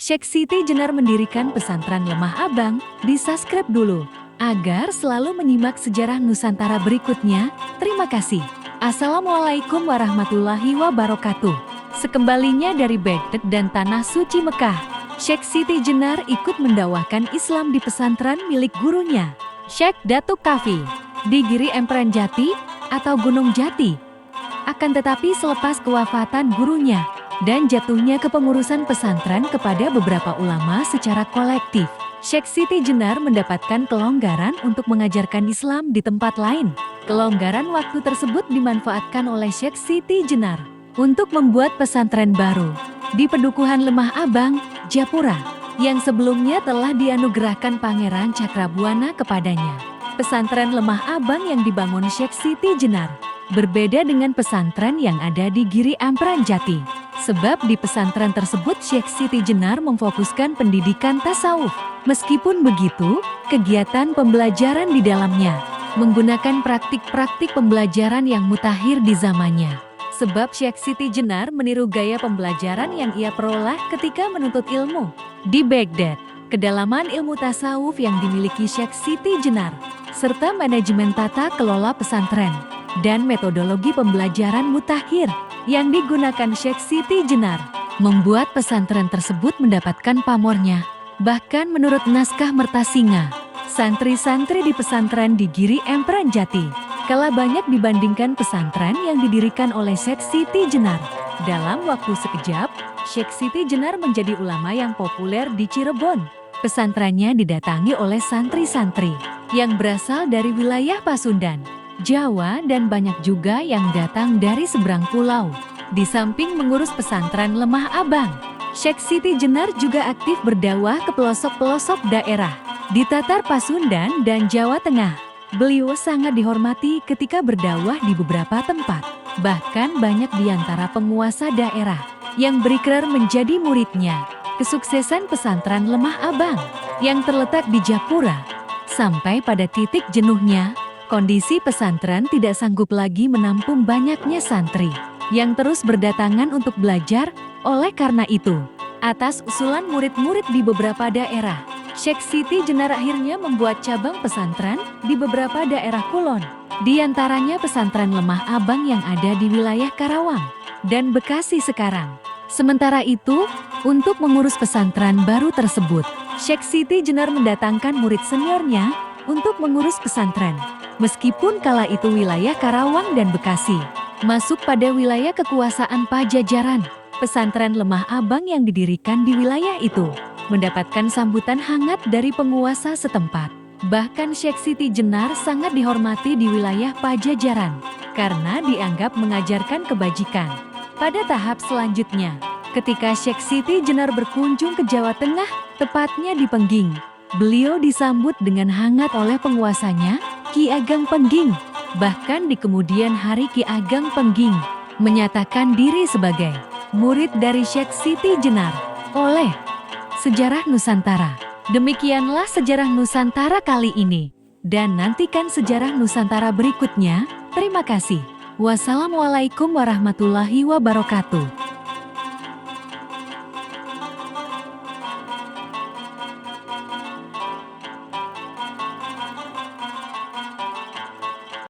Syekh Siti Jenar mendirikan pesantren Lemah Abang. Di-subscribe dulu agar selalu menyimak sejarah Nusantara berikutnya. Terima kasih. Assalamualaikum warahmatullahi wabarakatuh. Sekembalinya dari Baghdad dan Tanah Suci Mekah, Syekh Siti Jenar ikut mendakwahkan Islam di pesantren milik gurunya, Syekh Datuk Kafi, di Giri Emperan Jati atau Gunung Jati. Akan tetapi selepas kewafatan gurunya dan jatuhnya kepengurusan pesantren kepada beberapa ulama secara kolektif, Syekh Siti Jenar mendapatkan kelonggaran untuk mengajarkan Islam di tempat lain. Kelonggaran waktu tersebut dimanfaatkan oleh Syekh Siti Jenar untuk membuat pesantren baru di Pedukuhan Lemah Abang, Japura, yang sebelumnya telah dianugerahkan Pangeran Cakrabuana kepadanya. Pesantren Lemah Abang yang dibangun Syekh Siti Jenar berbeda dengan pesantren yang ada di Giri Emperan Jati. Sebab di pesantren tersebut Syekh Siti Jenar memfokuskan pendidikan tasawuf. Meskipun begitu, kegiatan pembelajaran di dalamnya menggunakan praktik-praktik pembelajaran yang mutakhir di zamannya. Sebab Syekh Siti Jenar meniru gaya pembelajaran yang ia peroleh ketika menuntut ilmu di Baghdad. Kedalaman ilmu tasawuf yang dimiliki Syekh Siti Jenar, serta manajemen tata kelola pesantren dan metodologi pembelajaran mutakhir yang digunakan Syekh Siti Jenar membuat pesantren tersebut mendapatkan pamornya. Bahkan menurut naskah Mertasinga, santri-santri di pesantren di Giri Emperan Jati kalah banyak dibandingkan pesantren yang didirikan oleh Syekh Siti Jenar. Dalam waktu sekejap, Syekh Siti Jenar menjadi ulama yang populer di Cirebon. Pesantrennya didatangi oleh santri-santri yang berasal dari wilayah Pasundan, Jawa, dan banyak juga yang datang dari seberang pulau. Di samping mengurus pesantren Lemah Abang, Syekh Siti Jenar juga aktif berdakwah ke pelosok-pelosok daerah di Tatar Pasundan dan Jawa Tengah. Beliau sangat dihormati ketika berdakwah di beberapa tempat. Bahkan banyak di antara penguasa daerah yang berikrar menjadi muridnya. Kesuksesan pesantren Lemah Abang yang terletak di Japura sampai pada titik jenuhnya, kondisi pesantren tidak sanggup lagi menampung banyaknya santri yang terus berdatangan untuk belajar. Oleh karena itu, atas usulan murid-murid di beberapa daerah, Syekh Siti Jenar akhirnya membuat cabang pesantren di beberapa daerah Kulon. Di antaranya pesantren Lemah Abang yang ada di wilayah Karawang dan Bekasi sekarang. Sementara itu, untuk mengurus pesantren baru tersebut, Syekh Siti Jenar mendatangkan murid seniornya untuk mengurus pesantren. Meskipun kala itu wilayah Karawang dan Bekasi masuk pada wilayah kekuasaan Pajajaran, pesantren Lemah Abang yang didirikan di wilayah itu mendapatkan sambutan hangat dari penguasa setempat. Bahkan Syekh Siti Jenar sangat dihormati di wilayah Pajajaran karena dianggap mengajarkan kebajikan. Pada tahap selanjutnya, ketika Syekh Siti Jenar berkunjung ke Jawa Tengah, tepatnya di Pengging, beliau disambut dengan hangat oleh penguasanya, Ki Ageng Pengging. Bahkan di kemudian hari Ki Ageng Pengging menyatakan diri sebagai murid dari Syekh Siti Jenar. Oleh Sejarah Nusantara. Demikianlah sejarah Nusantara kali ini. Dan nantikan sejarah Nusantara berikutnya. Terima kasih. Wassalamualaikum warahmatullahi wabarakatuh.